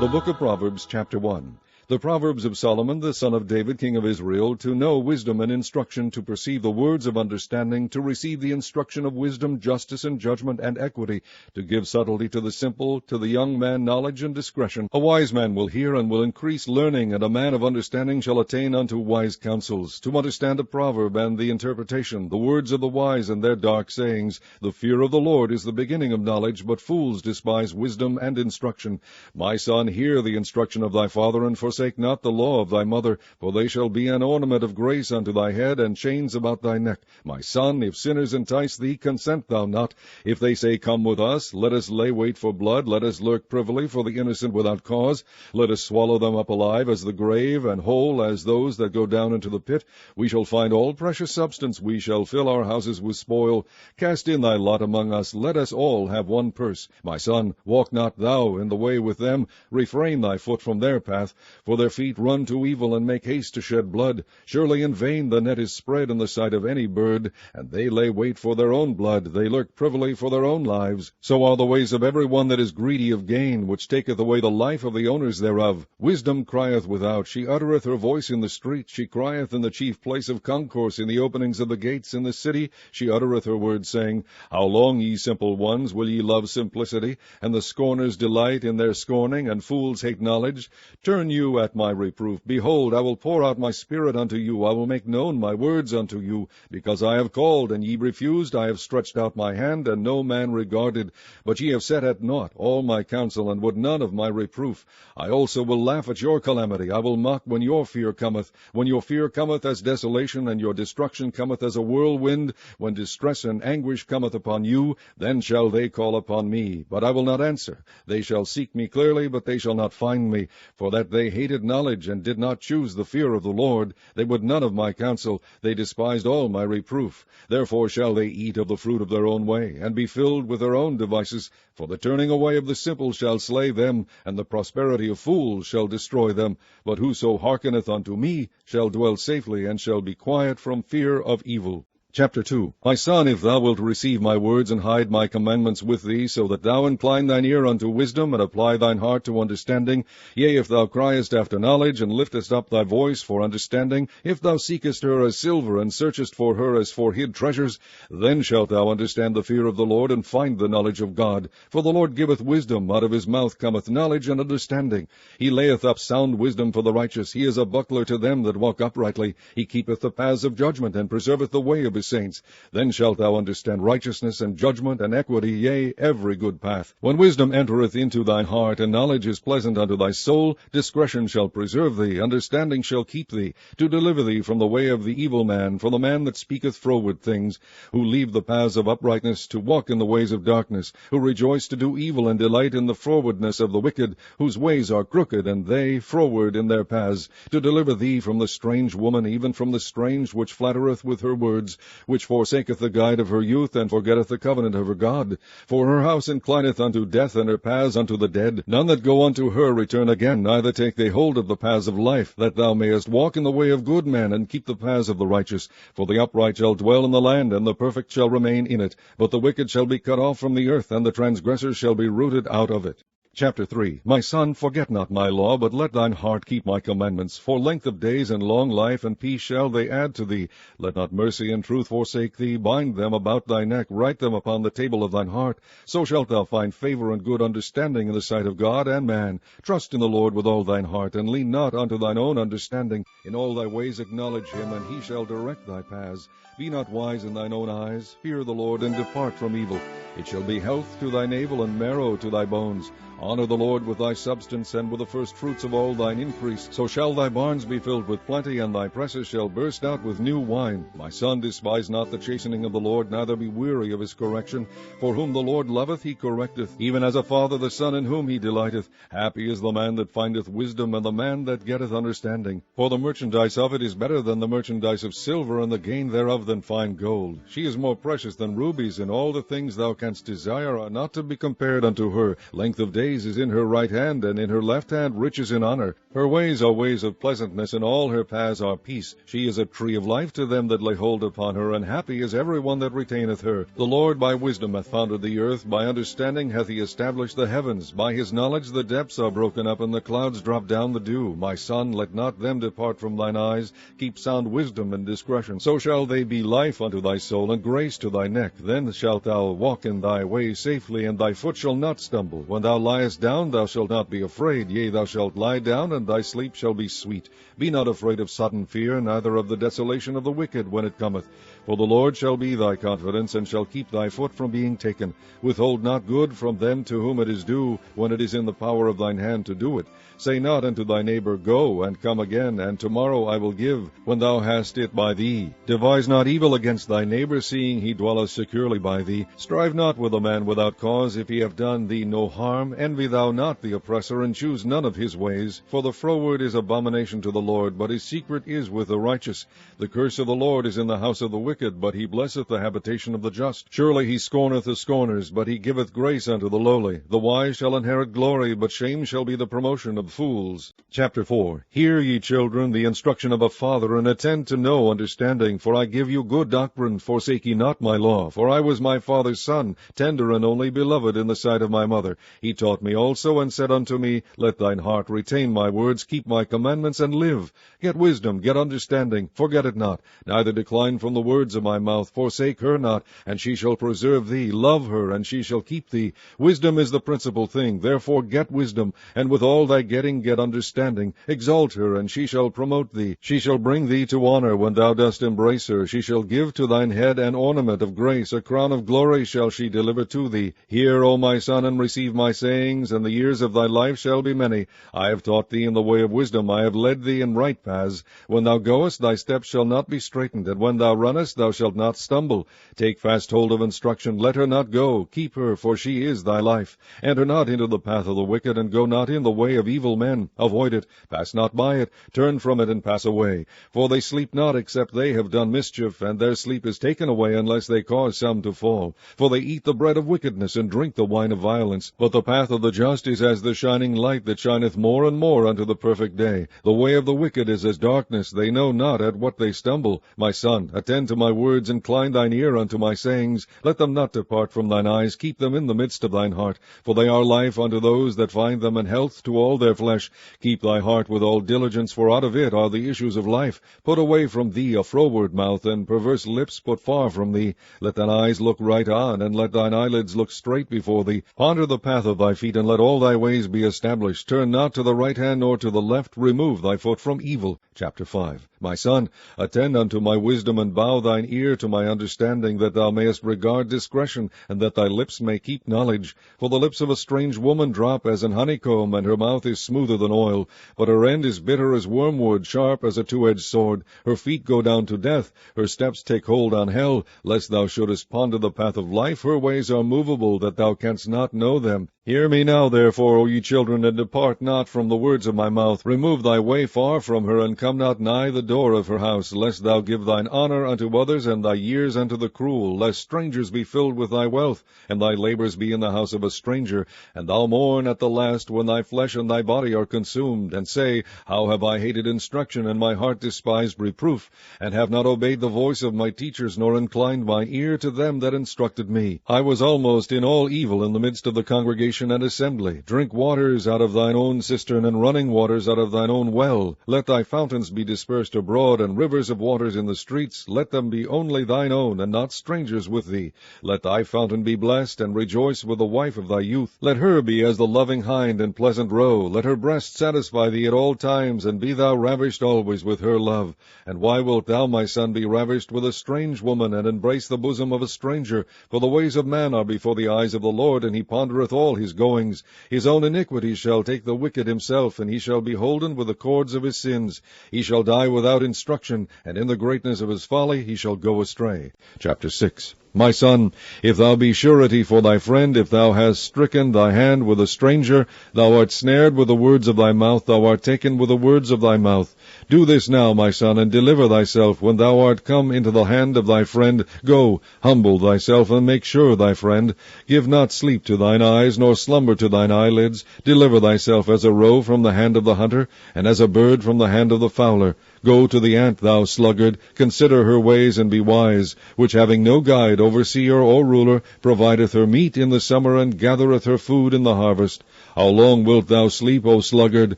The Book of Proverbs, chapter 1. The Proverbs of Solomon, the son of David, king of Israel, to know wisdom and instruction, to perceive the words of understanding, to receive the instruction of wisdom, justice, and judgment, and equity, to give subtlety to the simple, to the young man knowledge and discretion. A wise man will hear and will increase learning, and a man of understanding shall attain unto wise counsels. To understand a proverb and the interpretation, the words of the wise and their dark sayings. The fear of the Lord is the beginning of knowledge, but fools despise wisdom and instruction. My son, hear the instruction of thy father, and forsake not the law of thy mother, for they shall be an ornament of grace unto thy head, and chains about thy neck. My son, if sinners entice thee, consent thou not. If they say, Come with us, let us lay wait for blood, let us lurk privily for the innocent without cause. Let us swallow them up alive as the grave, and whole as those that go down into the pit. We shall find all precious substance, we shall fill our houses with spoil. Cast in thy lot among us, let us all have one purse. My son, walk not thou in the way with them, refrain thy foot from their path, for their feet run to evil, and make haste to shed blood. Surely in vain the net is spread in the sight of any bird, and they lay wait for their own blood, they lurk privily for their own lives. So are the ways of every one that is greedy of gain, which taketh away the life of the owners thereof. Wisdom crieth without, she uttereth her voice in the street, she crieth in the chief place of concourse, in the openings of the gates in the city, she uttereth her words, saying, How long, ye simple ones, will ye love simplicity? And the scorners delight in their scorning, and fools hate knowledge. Turn you at my reproof. Behold, I will pour out my spirit unto you. I will make known my words unto you. Because I have called, and ye refused, I have stretched out my hand, and no man regarded. But ye have set at naught all my counsel, and would none of my reproof. I also will laugh at your calamity. I will mock when your fear cometh. When your fear cometh as desolation, and your destruction cometh as a whirlwind, when distress and anguish cometh upon you, then shall they call upon me. But I will not answer. They shall seek me clearly, but they shall not find me. For that they hated knowledge, and did not choose the fear of the Lord. They would none of my counsel. They despised all my reproof. Therefore shall they eat of the fruit of their own way, and be filled with their own devices. For the turning away of the simple shall slay them, and the prosperity of fools shall destroy them. But whoso hearkeneth unto me shall dwell safely, and shall be quiet from fear of evil. Chapter 2. My son, if thou wilt receive my words, and hide my commandments with thee, so that thou incline thine ear unto wisdom, and apply thine heart to understanding, yea, if thou criest after knowledge, and liftest up thy voice for understanding, if thou seekest her as silver, and searchest for her as for hid treasures, then shalt thou understand the fear of the Lord, and find the knowledge of God. For the Lord giveth wisdom, out of his mouth cometh knowledge and understanding. He layeth up sound wisdom for the righteous. He is a buckler to them that walk uprightly. He keepeth the paths of judgment, and preserveth the way of his saints. Then shalt thou understand righteousness and judgment and equity, yea, every good path. When wisdom entereth into thine heart, and knowledge is pleasant unto thy soul, discretion shall preserve thee, understanding shall keep thee, to deliver thee from the way of the evil man, from the man that speaketh froward things, who leave the paths of uprightness, to walk in the ways of darkness, who rejoice to do evil, and delight in the frowardness of the wicked, whose ways are crooked, and they froward in their paths, to deliver thee from the strange woman, even from the strange which flattereth with her words, which forsaketh the guide of her youth, and forgetteth the covenant of her God. For her house inclineth unto death, and her paths unto the dead. None that go unto her return again, neither take they hold of the paths of life, that thou mayest walk in the way of good men, and keep the paths of the righteous. For the upright shall dwell in the land, and the perfect shall remain in it. But the wicked shall be cut off from the earth, and the transgressors shall be rooted out of it. Chapter 3. My son, forget not my law, but let thine heart keep my commandments. For length of days and long life and peace shall they add to thee. Let not mercy and truth forsake thee. Bind them about thy neck, write them upon the table of thine heart. So shalt thou find favor and good understanding in the sight of God and man. Trust in the Lord with all thine heart, and lean not unto thine own understanding. In all thy ways acknowledge him, and he shall direct thy paths. Be not wise in thine own eyes. Fear the Lord, and depart from evil. It shall be health to thy navel, and marrow to thy bones. Honor the Lord with thy substance, and with the first fruits of all thine increase. So shall thy barns be filled with plenty, and thy presses shall burst out with new wine. My son, despise not the chastening of the Lord, neither be weary of his correction. For whom the Lord loveth he correcteth, even as a father the son in whom he delighteth. Happy is the man that findeth wisdom, and the man that getteth understanding. For the merchandise of it is better than the merchandise of silver, and the gain thereof than fine gold. She is more precious than rubies, and all the things thou canst desire are not to be compared unto her. Length of days days is in her right hand, and in her left hand riches and honor. Her ways are ways of pleasantness, and all her paths are peace. She is a tree of life to them that lay hold upon her, and happy is every one that retaineth her. The Lord by wisdom hath founded the earth, by understanding hath he established the heavens. By his knowledge the depths are broken up, and the clouds drop down the dew. My son, let not them depart from thine eyes. Keep sound wisdom and discretion. So shall they be life unto thy soul, and grace to thy neck. Then shalt thou walk in thy way safely, and thy foot shall not stumble. When thou liest down, thou shalt not be afraid. Yea, thou shalt lie down, and thy sleep shall be sweet. Be not afraid of sudden fear, neither of the desolation of the wicked when it cometh. For the Lord shall be thy confidence, and shall keep thy foot from being taken. Withhold not good from them to whom it is due, when it is in the power of thine hand to do it. Say not unto thy neighbor, Go, and come again, and tomorrow I will give, when thou hast it by thee. Devise not evil against thy neighbor, seeing he dwelleth securely by thee. Strive not with a man without cause, if he have done thee no harm. Envy thou not the oppressor, and choose none of his ways. For the froward is abomination to the Lord, but his secret is with the righteous. The curse of the Lord is in the house of the wicked, but he blesseth the habitation of the just. Surely he scorneth the scorners, but he giveth grace unto the lowly. The wise shall inherit glory, but shame shall be the promotion of fools. Chapter 4. Hear, ye children, the instruction of a father, and attend to know understanding. For I give you good doctrine. Forsake ye not my law. For I was my father's son, tender and only beloved in the sight of my mother. He taught me also, and said unto me, Let thine heart retain my words, keep my commandments, and live. Get wisdom, get understanding, forget it not, neither decline from the words of my mouth. Forsake her not, and she shall preserve thee. Love her, and she shall keep thee. Wisdom is the principal thing. Therefore get wisdom, and with all thy getting get understanding. Exalt her, and she shall promote thee. She shall bring thee to honor when thou dost embrace her. She shall give to thine head an ornament of grace. A crown of glory shall she deliver to thee. Hear, O my son, and receive my sayings, and the years of thy life shall be many. I have taught thee in the way of wisdom. I have led thee in right paths. When thou goest, thy steps shall not be straitened, and when thou runnest, thou shalt not stumble. Take fast hold of instruction. Let her not go. Keep her, for she is thy life. Enter not into the path of the wicked, and go not in the way of evil men. Avoid it. Pass not by it. Turn from it, and pass away. For they sleep not, except they have done mischief, and their sleep is taken away, unless they cause some to fall. For they eat the bread of wickedness, and drink the wine of violence. But the path of the just is as the shining light that shineth more and more unto the perfect day. The way of the wicked is as darkness. They know not at what they stumble. My son, attend to my words, incline thine ear unto my sayings. Let them not depart from thine eyes. Keep them in the midst of thine heart. For they are life unto those that find them, and health to all their flesh. Keep thy heart with all diligence, for out of it are the issues of life. Put away from thee a froward mouth, and perverse lips put far from thee. Let thine eyes look right on, and let thine eyelids look straight before thee. Ponder the path of thy feet, and let all thy ways be established. Turn not to the right hand nor to the left. Remove thy foot from evil. Chapter 5. My son, attend unto my wisdom, and bow thine ear to my understanding, that thou mayest regard discretion, and that thy lips may keep knowledge. For the lips of a strange woman drop as an honeycomb, and her mouth is smoother than oil. But her end is bitter as wormwood, sharp as a two-edged sword. Her feet go down to death. Her steps take hold on hell. Lest thou shouldest ponder the path of life, her ways are movable, that thou canst not know them. Hear me now, therefore, O ye children, and depart not from the words of my mouth. Remove thy way far from her, and come not nigh the door of her house, lest thou give thine honor unto others, and thy years unto the cruel, lest strangers be filled with thy wealth, and thy labors be in the house of a stranger, and thou mourn at the last, when thy flesh and thy body are consumed, and say, How have I hated instruction, and my heart despised reproof, and have not obeyed the voice of my teachers, nor inclined mine ear to them that instructed me. I was almost in all evil in the midst of the congregation and assembly. Drink waters out of thine own cistern, and running waters out of thine own well. Let thy fountains be dispersed abroad, and rivers of waters in the streets. Let them be only thine own, and not strangers with thee. Let thy fountain be blessed, and rejoice with the wife of thy youth. Let her be as the loving hind and pleasant roe. Let her breast satisfy thee at all times, and be thou ravished always with her love. And why wilt thou, my son, be ravished with a strange woman, and embrace the bosom of a stranger? For the ways of man are before the eyes of the Lord, and he pondereth all his goings. His own iniquity shall take the wicked himself, and he shall be holden with the cords of his sins. He shall die without instruction, and in the greatness of his folly he shall go astray. Chapter 6. My son, if thou be surety for thy friend, if thou hast stricken thy hand with a stranger, thou art snared with the words of thy mouth, thou art taken with the words of thy mouth. Do this now, my son, and deliver thyself, when thou art come into the hand of thy friend. Go, humble thyself, and make sure thy friend. Give not sleep to thine eyes, nor slumber to thine eyelids. Deliver thyself as a roe from the hand of the hunter, and as a bird from the hand of the fowler. Go to the ant, thou sluggard, consider her ways, and be wise, which having no guide, overseer, or ruler, provideth her meat in the summer, and gathereth her food in the harvest. How long wilt thou sleep, O sluggard?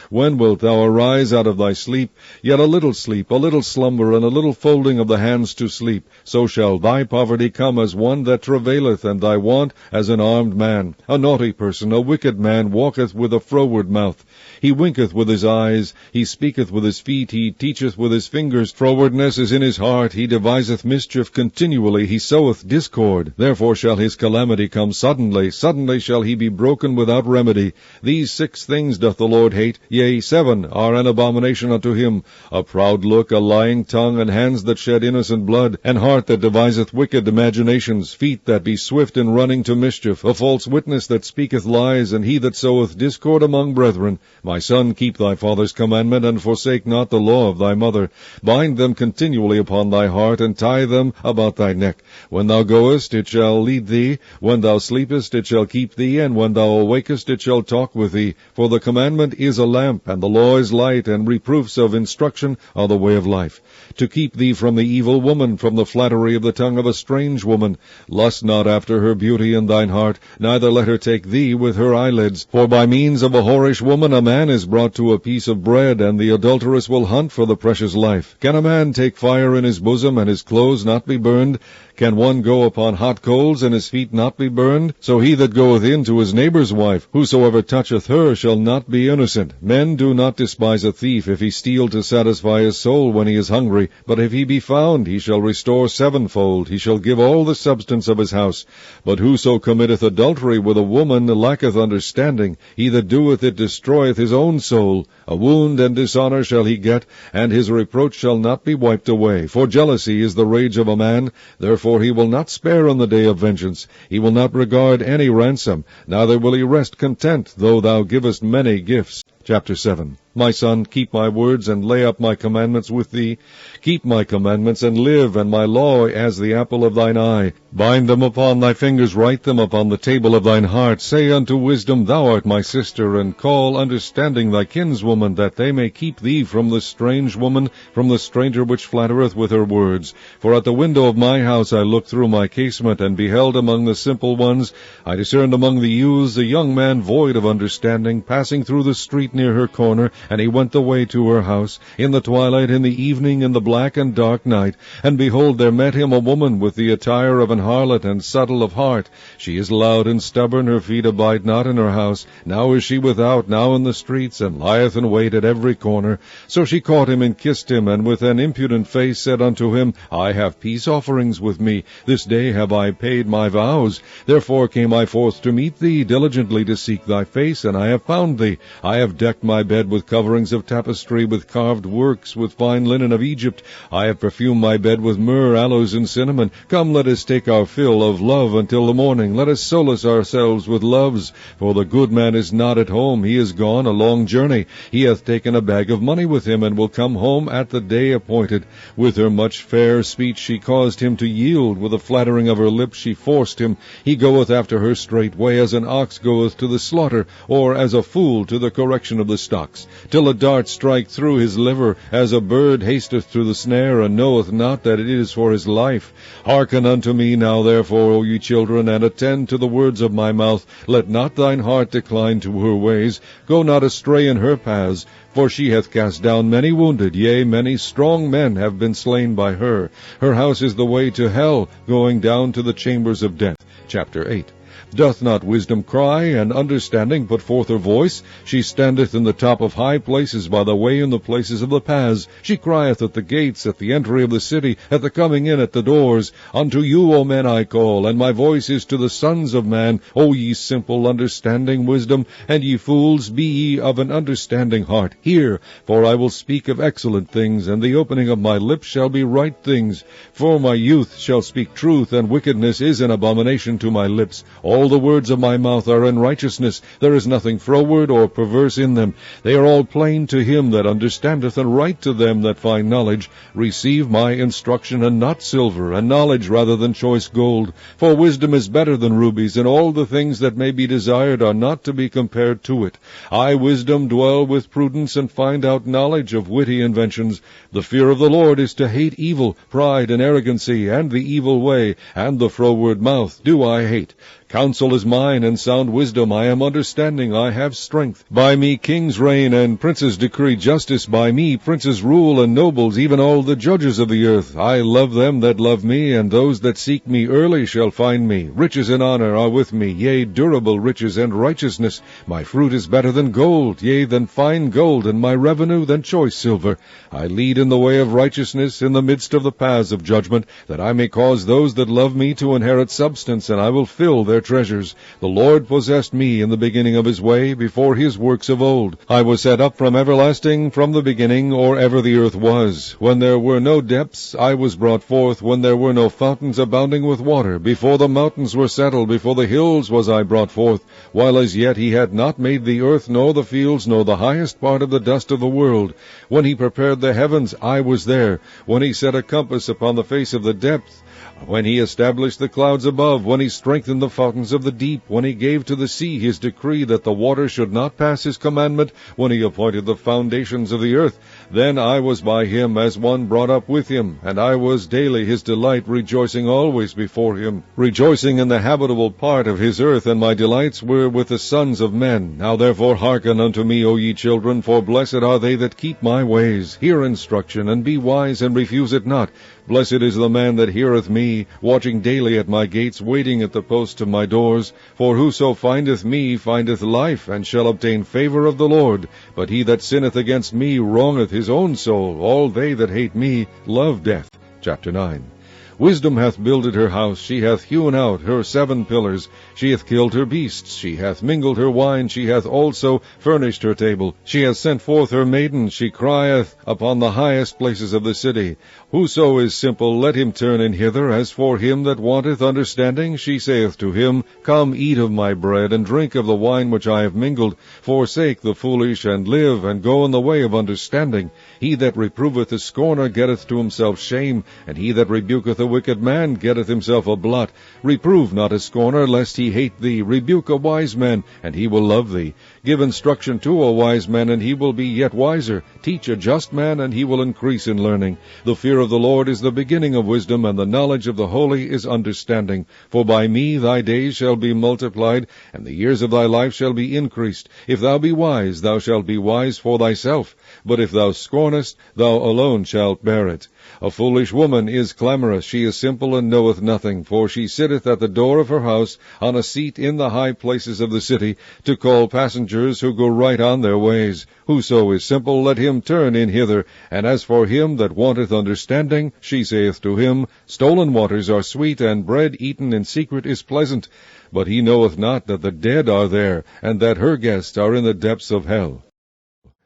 When wilt thou arise out of thy sleep? Yet a little sleep, a little slumber, and a little folding of the hands to sleep. So shall thy poverty come as one that travaileth, and thy want as an armed man. A naughty person, a wicked man, walketh with a froward mouth. He winketh with his eyes, he speaketh with his feet, he teacheth with his fingers. Frowardness is in his heart, he deviseth mischief continually, he soweth discord. Therefore shall his calamity come suddenly, suddenly shall he be broken without remedy. These 6 things doth the Lord hate, yea, 7 are an abomination unto him: a proud look, a lying tongue, and hands that shed innocent blood, and heart that deviseth wicked imaginations, feet that be swift in running to mischief, a false witness that speaketh lies, and he that soweth discord among brethren. My son, keep thy father's commandment, and forsake not the law of thy mother. Bind them continually upon thy heart, and tie them about thy neck. When thou goest, it shall lead thee. When thou sleepest, it shall keep thee. And when thou awakest, it shall talk with thee. For the commandment is a lamp, and the law is light, and reproofs of instruction are the way of life. To keep thee from the evil woman, from the flattery of the tongue of a strange woman. Lust not after her beauty in thine heart, neither let her take thee with her eyelids. For by means of a whorish woman a man is brought to a piece of bread, and the adulteress will hunt for the precious life. Can a man take fire in his bosom, and his clothes not be burned? Can one go upon hot coals, and his feet not be burned? So he that goeth in to his neighbour's wife, whosoever toucheth her, shall not be innocent. Men do not despise a thief, if he steal to satisfy his soul when he is hungry. But if he be found, he shall restore 7-fold. He shall give all the substance of his house. But whoso committeth adultery with a woman lacketh understanding. He that doeth it destroyeth his own soul. A wound and dishonour shall he get, and his reproach shall not be wiped away. For jealousy is the rage of a man. Therefore he will not spare on the day of vengeance. He will not regard any ransom, neither will he rest content, though thou givest many gifts. Chapter 7. My son, keep my words, and lay up my commandments with thee. Keep my commandments, and live, and my law as the apple of thine eye. Bind them upon thy fingers, write them upon the table of thine heart. Say unto wisdom, Thou art my sister, and call understanding thy kinswoman, that they may keep thee from the strange woman, from the stranger which flattereth with her words. For at the window of my house I looked through my casement, and beheld among the simple ones. I discerned among the youths a young man void of understanding, passing through the street near her corner, and he went the way to her house, in the twilight, in the evening, in the black and dark night. And behold, there met him a woman with the attire of an harlot, and subtle of heart. She is loud and stubborn, her feet abide not in her house. Now is she without, now in the streets, and lieth in wait at every corner. So she caught him and kissed him, and with an impudent face said unto him, I have peace offerings with me. This day have I paid my vows. Therefore came I forth to meet thee, diligently to seek thy face, and I have found thee. I have decked my bed with coverings of tapestry, with carved works, with fine linen of Egypt. I have perfumed my bed with myrrh, aloes, and cinnamon. Come, let us take our fill of love until the morning. Let us solace ourselves with loves. For the good man is not at home. He is gone a long journey. He hath taken a bag of money with him, and will come home at the day appointed. With her much fair speech she caused him to yield. With the flattering of her lips she forced him. He goeth after her straightway, as an ox goeth to the slaughter, or as a fool to the correction of the stocks, till a dart strike through his liver, as a bird hasteth to the snare, and knoweth not that it is for his life. Hearken unto me now therefore, O ye children, and attend to the words of my mouth. Let not thine heart decline to her ways. Go not astray in her paths, for she hath cast down many wounded, yea, many strong men have been slain by her. Her house is the way to hell, going down to the chambers of death. Chapter 8. Doth not wisdom cry, and understanding put forth her voice? She standeth in the top of high places, by the way in the places of the paths. She crieth at the gates, at the entry of the city, at the coming in at the doors. Unto you, O men, I call, and my voice is to the sons of man. O ye simple, understanding wisdom, and ye fools, be ye of an understanding heart. Hear, for I will speak of excellent things, and the opening of my lips shall be right things. For my youth shall speak truth, and wickedness is an abomination to my lips. All the words of my mouth are in righteousness. There is nothing froward or perverse in them. They are all plain to him that understandeth, and right to them that find knowledge. Receive my instruction, and not silver, and knowledge rather than choice gold. For wisdom is better than rubies, and all the things that may be desired are not to be compared to it. I, wisdom, dwell with prudence, and find out knowledge of witty inventions. The fear of the Lord is to hate evil, pride and arrogancy, and the evil way, and the froward mouth do I hate. Counsel is mine, and sound wisdom. I am understanding, I have strength. By me kings reign, and princes decree justice. By me princes rule, and nobles, even all the judges of the earth. I love them that love me, and those that seek me early shall find me. Riches and honor are with me, yea, durable riches and righteousness. My fruit is better than gold, yea, than fine gold, and my revenue than choice silver. I lead in the way of righteousness, in the midst of the paths of judgment, that I may cause those that love me to inherit substance, and I will fill their treasures. The Lord possessed me in the beginning of his way, before his works of old. I was set up from everlasting, from the beginning, or ever the earth was. When there were no depths, I was brought forth. When there were no fountains abounding with water, before the mountains were settled, before the hills was I brought forth. While as yet he had not made the earth, nor the fields, nor the highest part of the dust of the world. When he prepared the heavens, I was there. When he set a compass upon the face of the depth, when he established the clouds above, when he strengthened the fountains of the deep, when he gave to the sea his decree that the water should not pass his commandment, when he appointed the foundations of the earth, then I was by him as one brought up with him, and I was daily his delight, rejoicing always before him, rejoicing in the habitable part of his earth, and my delights were with the sons of men. Now therefore hearken unto me, O ye children, for blessed are they that keep my ways. Hear instruction, and be wise, and refuse it not. Blessed is the man that heareth me, watching daily at my gates, waiting at the posts of my doors. For whoso findeth me findeth life, and shall obtain favor of the Lord. But he that sinneth against me wrongeth his own soul. All they that hate me love death. Chapter 9. Wisdom hath builded her house, she hath hewn out her 7 pillars. She hath killed her beasts, she hath mingled her wine, she hath also furnished her table. She hath sent forth her maidens, she crieth upon the highest places of the city. Whoso is simple, let him turn in hither. As for him that wanteth understanding, she saith to him, Come, eat of my bread, and drink of the wine which I have mingled. Forsake the foolish, and live, and go in the way of understanding. He that reproveth a scorner getteth to himself shame, and he that rebuketh a wicked man getteth himself a blot. Reprove not a scorner, lest he hate thee. Rebuke a wise man, and he will love thee. Give instruction to a wise man, and he will be yet wiser. Teach a just man, and he will increase in learning. The fear of the Lord is the beginning of wisdom, and the knowledge of the holy is understanding. For by me thy days shall be multiplied, and the years of thy life shall be increased. If thou be wise, thou shalt be wise for thyself. But if thou scornest, thou alone shalt bear it. A foolish woman is clamorous, she is simple and knoweth nothing, for she sitteth at the door of her house, on a seat in the high places of the city, to call passengers who go right on their ways. Whoso is simple, let him turn in hither. And as for him that wanteth understanding, she saith to him, Stolen waters are sweet, and bread eaten in secret is pleasant. But he knoweth not that the dead are there, and that her guests are in the depths of hell.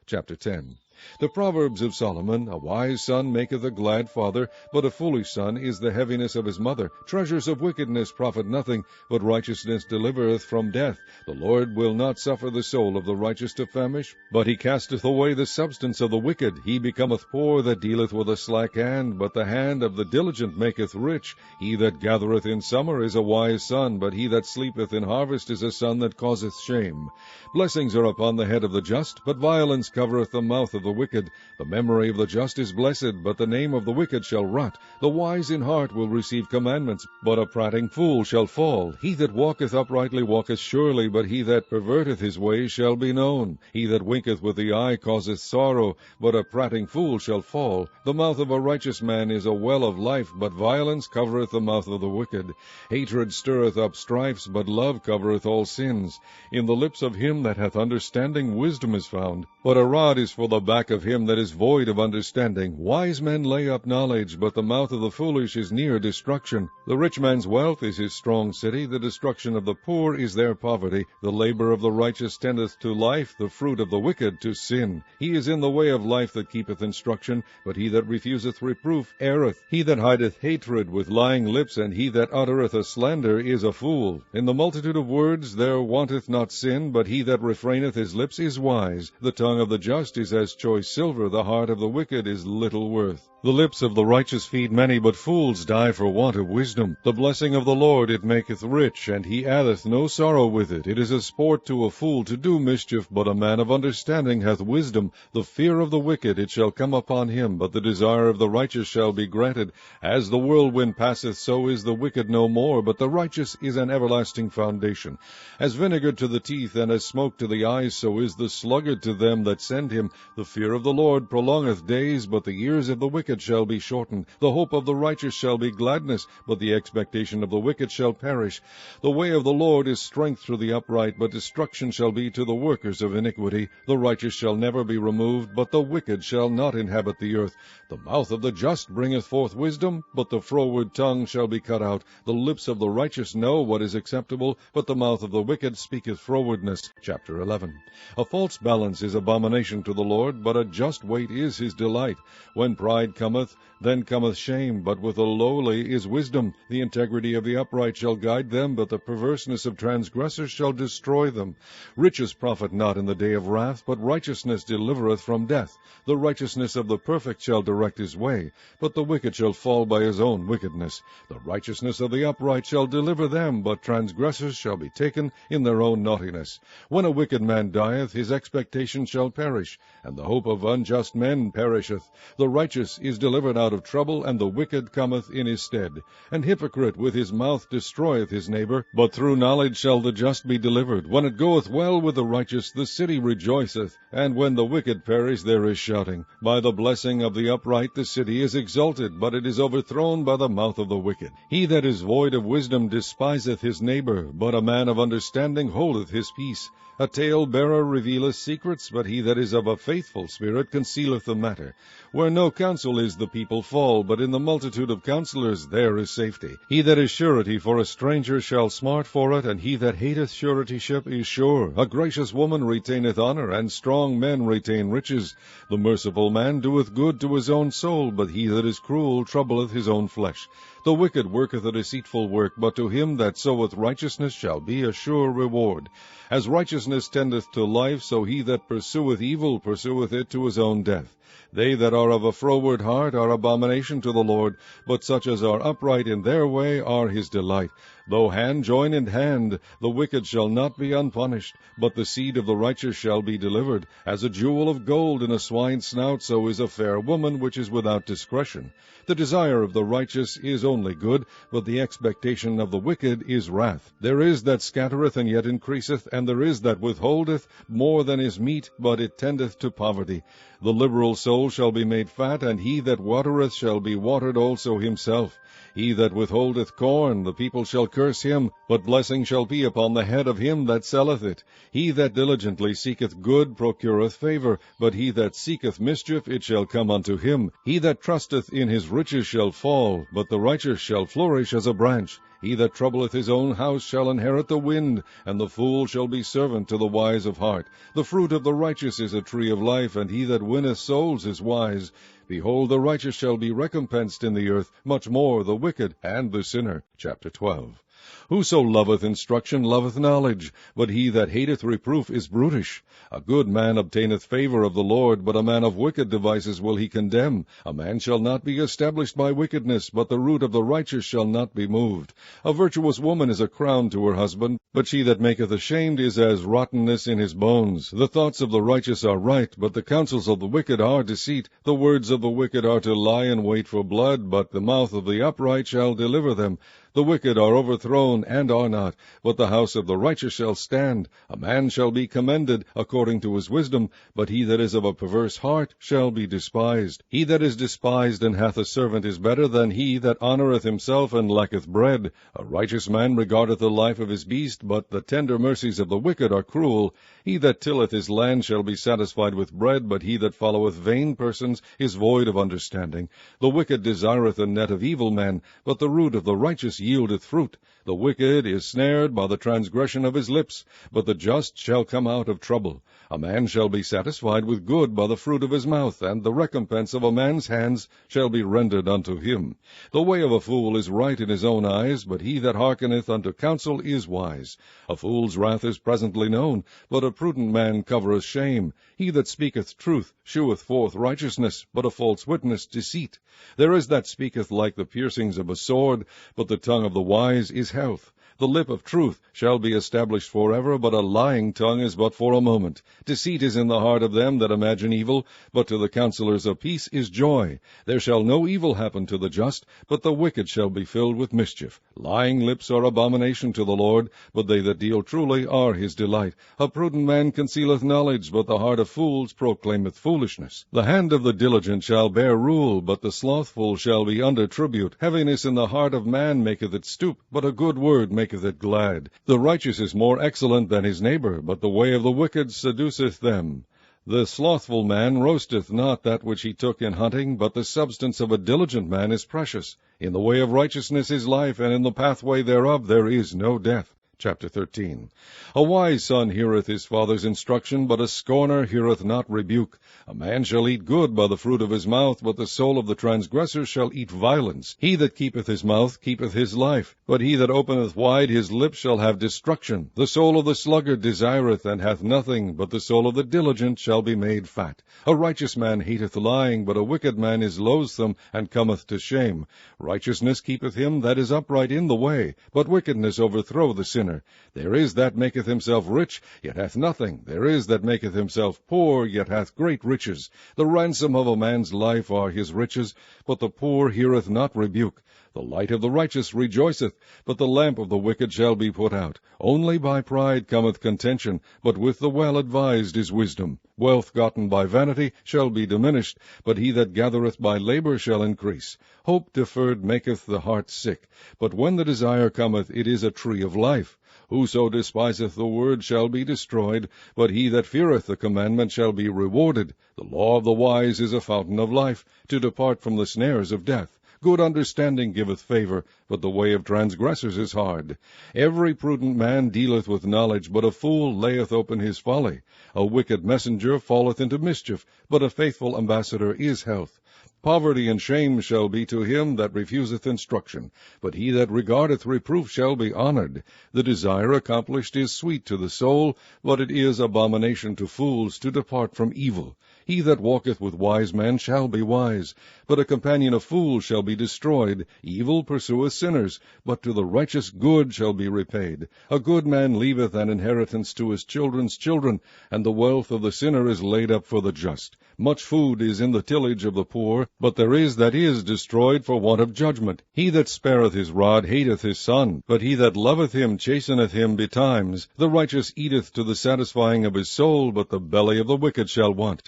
Chapter 10. The Proverbs of Solomon, A wise son maketh a glad father, but a foolish son is the heaviness of his mother. Treasures of wickedness profit nothing, but righteousness delivereth from death. The Lord will not suffer the soul of the righteous to famish, but he casteth away the substance of the wicked. He becometh poor that dealeth with a slack hand, but the hand of the diligent maketh rich. He that gathereth in summer is a wise son, but he that sleepeth in harvest is a son that causeth shame. Blessings are upon the head of the just, but violence covereth the mouth of the the wicked. The memory of the just is blessed, but the name of the wicked shall rot. The wise in heart will receive commandments, but a prating fool shall fall. He that walketh uprightly walketh surely, but he that perverteth his way shall be known. He that winketh with the eye causeth sorrow, but a prating fool shall fall. The mouth of a righteous man is a well of life, but violence covereth the mouth of the wicked. Hatred stirreth up strifes, but love covereth all sins. In the lips of him that hath understanding wisdom is found, but a rod is for the back of him that is void of understanding. Wise men lay up knowledge, but the mouth of the foolish is near destruction. The rich man's wealth is his strong city, the destruction of the poor is their poverty. The labor of the righteous tendeth to life, the fruit of the wicked to sin. He is in the way of life that keepeth instruction, but he that refuseth reproof erreth. He that hideth hatred with lying lips, and he that uttereth a slander is a fool. In the multitude of words there wanteth not sin, but he that refraineth his lips is wise. The tongue of the just is as choice silver, the heart of the wicked is little worth. The lips of the righteous feed many, but fools die for want of wisdom. The blessing of the Lord it maketh rich, and he addeth no sorrow with it. It is a sport to a fool to do mischief, but a man of understanding hath wisdom. The fear of the wicked it shall come upon him, but the desire of the righteous shall be granted. As the whirlwind passeth, so is the wicked no more, but the righteous is an everlasting foundation. As vinegar to the teeth, and as smoke to the eyes, so is the sluggard to them that send him. The fear of the Lord prolongeth days, but the years of the wicked shall be shortened. The hope of the righteous shall be gladness, but the expectation of the wicked shall perish. The way of the Lord is strength to the upright, but destruction shall be to the workers of iniquity. The righteous shall never be removed, but the wicked shall not inhabit the earth. The mouth of the just bringeth forth wisdom, but the froward tongue shall be cut out. The lips of the righteous know what is acceptable, but the mouth of the wicked speaketh frowardness. Chapter 11. A false balance is abomination to the Lord, but a just weight is his delight. When pride cometh, then cometh shame, but with the lowly is wisdom. The integrity of the upright shall guide them, but the perverseness of transgressors shall destroy them. Riches profit not in the day of wrath, but righteousness delivereth from death. The righteousness of the perfect shall direct his way, but the wicked shall fall by his own wickedness. The righteousness of the upright shall deliver them, but transgressors shall be taken in their own naughtiness. When a wicked man dieth, his expectation shall perish, and the hope of unjust men perisheth. The righteous is delivered out of trouble, and the wicked cometh in his stead. An hypocrite with his mouth destroyeth his neighbor, but through knowledge shall the just be delivered. When it goeth well with the righteous, the city rejoiceth, and when the wicked perish, there is shouting. By the blessing of the upright the city is exalted, but it is overthrown by the mouth of the wicked. He that is void of wisdom despiseth his neighbor, but a man of understanding holdeth his peace. A tale-bearer revealeth secrets, but he that is of a faithful spirit concealeth the matter. Where no counsel is, the people fall, but in the multitude of counselors there is safety. He that is surety for a stranger shall smart for it, and he that hateth suretyship is sure. A gracious woman retaineth honor, and strong men retain riches. The merciful man doeth good to his own soul, but he that is cruel troubleth his own flesh. The wicked worketh a deceitful work, but to him that soweth righteousness shall be a sure reward. As righteousness tendeth to life, so he that pursueth evil pursueth it to his own death. They that are of a froward heart are abomination to the Lord, but such as are upright in their way are his delight. Though hand join in hand, the wicked shall not be unpunished, but the seed of the righteous shall be delivered. As a jewel of gold in a swine's snout, so is a fair woman which is without discretion. The desire of the righteous is only good, but the expectation of the wicked is wrath. There is that scattereth and yet increaseth, and there is that withholdeth more than is meet, but it tendeth to poverty. The liberal soul shall be made fat, and he that watereth shall be watered also himself. He that withholdeth corn, the people shall curse him, but blessing shall be upon the head of him that selleth it. He that diligently seeketh good procureth favor, but he that seeketh mischief, it shall come unto him. He that trusteth in his riches shall fall, but the righteous shall flourish as a branch. He that troubleth his own house shall inherit the wind, and the fool shall be servant to the wise of heart. The fruit of the righteous is a tree of life, and he that winneth souls is wise. Behold, the righteous shall be recompensed in the earth, much more the wicked and the sinner. Chapter 12. Whoso loveth instruction loveth knowledge, but he that hateth reproof is brutish. A good man obtaineth favor of the Lord, but a man of wicked devices will he condemn. A man shall not be established by wickedness, but the root of the righteous shall not be moved. A virtuous woman is a crown to her husband, but she that maketh ashamed is as rottenness in his bones. The thoughts of the righteous are right, but the counsels of the wicked are deceit. The words of the wicked are to lie in wait for blood, but the mouth of the upright shall deliver them. The wicked are overthrown, and are not, but the house of the righteous shall stand. A man shall be commended according to his wisdom, but he that is of a perverse heart shall be despised. He that is despised and hath a servant is better than he that honoureth himself and lacketh bread. A righteous man regardeth the life of his beast, but the tender mercies of the wicked are cruel. He that tilleth his land shall be satisfied with bread, but he that followeth vain persons is void of understanding. The wicked desireth the net of evil men, but the root of the righteous yieldeth fruit. The wicked is snared by the transgression of his lips, but the just shall come out of trouble. A man shall be satisfied with good by the fruit of his mouth, and the recompense of a man's hands shall be rendered unto him. The way of a fool is right in his own eyes, but he that hearkeneth unto counsel is wise. A fool's wrath is presently known, but a prudent man covereth shame. He that speaketh truth sheweth forth righteousness, but a false witness deceit. There is that speaketh like the piercings of a sword, but the tongue of the wise is health. The lip of truth shall be established forever, but a lying tongue is but for a moment. Deceit is in the heart of them that imagine evil, but to the counselors of peace is joy. There shall no evil happen to the just, but the wicked shall be filled with mischief. Lying lips are abomination to the Lord, but they that deal truly are his delight. A prudent man concealeth knowledge, but the heart of fools proclaimeth foolishness. The hand of the diligent shall bear rule, but the slothful shall be under tribute. Heaviness in the heart of man maketh it stoop, but a good word maketh it glad. The righteous is more excellent than his neighbor, but the way of the wicked seduceth them. The slothful man roasteth not that which he took in hunting, but the substance of a diligent man is precious. In the way of righteousness is life, and in the pathway thereof there is no death. Chapter 13. A wise son heareth his father's instruction, but a scorner heareth not rebuke. A man shall eat good by the fruit of his mouth, but the soul of the transgressor shall eat violence. He that keepeth his mouth keepeth his life, but he that openeth wide his lips shall have destruction. The soul of the sluggard desireth, and hath nothing, but the soul of the diligent shall be made fat. A righteous man hateth lying, but a wicked man is loathsome, and cometh to shame. Righteousness keepeth him that is upright in the way, but wickedness overthrow the sinner. There is that maketh himself rich, yet hath nothing. There is that maketh himself poor, yet hath great riches. The ransom of a man's life are his riches, but the poor heareth not rebuke. The light of the righteous rejoiceth, but the lamp of the wicked shall be put out. Only by pride cometh contention, but with the well-advised is wisdom. Wealth gotten by vanity shall be diminished, but he that gathereth by labor shall increase. Hope deferred maketh the heart sick, but when the desire cometh, it is a tree of life. Whoso despiseth the word shall be destroyed, but he that feareth the commandment shall be rewarded. The law of the wise is a fountain of life, to depart from the snares of death. Good understanding giveth favor, but the way of transgressors is hard. Every prudent man dealeth with knowledge, but a fool layeth open his folly. A wicked messenger falleth into mischief, but a faithful ambassador is health. Poverty and shame shall be to him that refuseth instruction, but he that regardeth reproof shall be honored. The desire accomplished is sweet to the soul, but it is abomination to fools to depart from evil. He that walketh with wise men shall be wise, but a companion of fools shall be destroyed. Evil pursueth sinners, but to the righteous good shall be repaid. A good man leaveth an inheritance to his children's children, and the wealth of the sinner is laid up for the just. Much food is in the tillage of the poor, but there is that is destroyed for want of judgment. He that spareth his rod hateth his son, but he that loveth him chasteneth him betimes. The righteous eateth to the satisfying of his soul, but the belly of the wicked shall want.